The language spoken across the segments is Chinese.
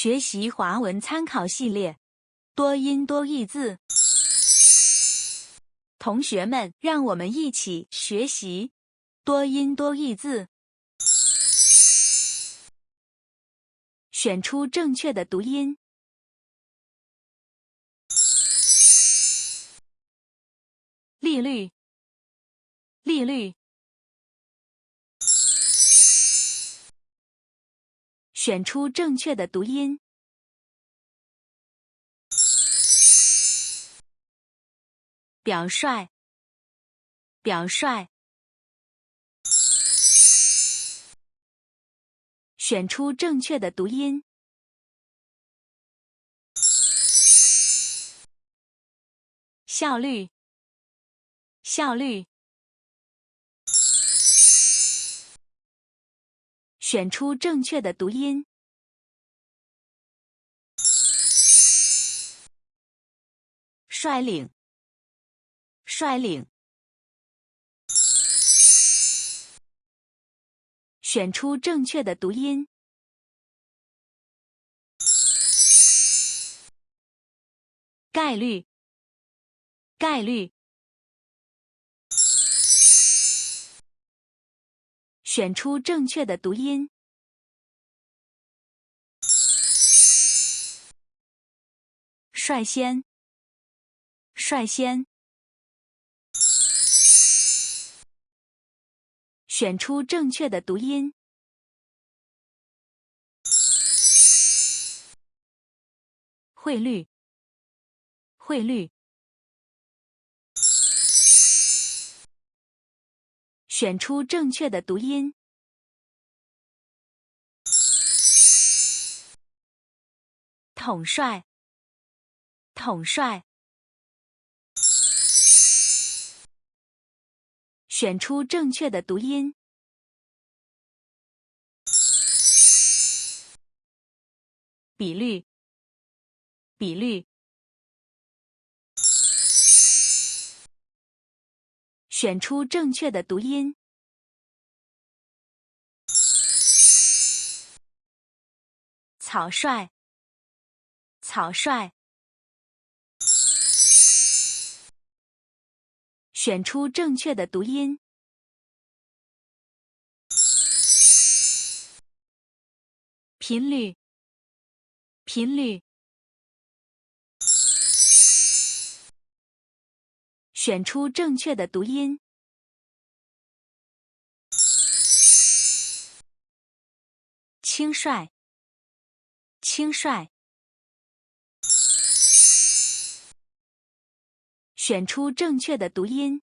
学习华文参考系列，多音多义字。同学们，让我们一起学习多音多义字，选出正确的读音。利率，利率。选出正确的读音。表率，表率。选出正确的读音。效率，效率。选出正确的读音。率领，率领。选出正确的读音。概率，概率。选出正确的读音。率先，率先。选出正确的读音。汇率，汇率。选出正确的读音。统帅，统帅。选出正确的读音。比率，比率。选出正确的读音。草率，草率。选出正确的读音。频率，频率。选出正确的读音。轻率，轻率。选出正确的读音。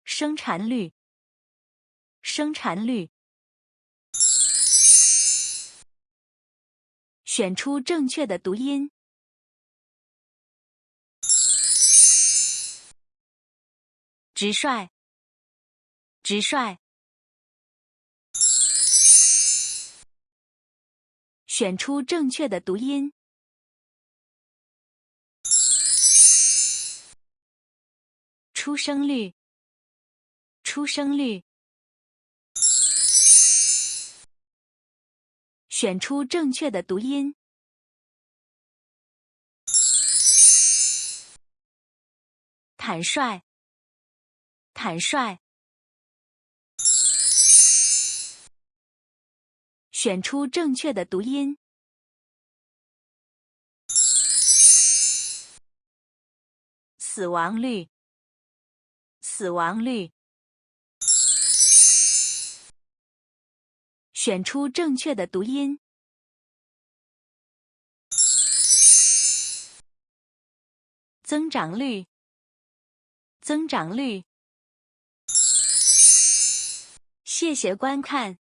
生产率，生产率。选出正确的读音。直率，直率。选出正确的读音。出生率，出生率。选出正确的读音。坦率，坦率。选出正确的读音。死亡率，死亡率。选出正确的读音。增长率，增长率。谢谢观看。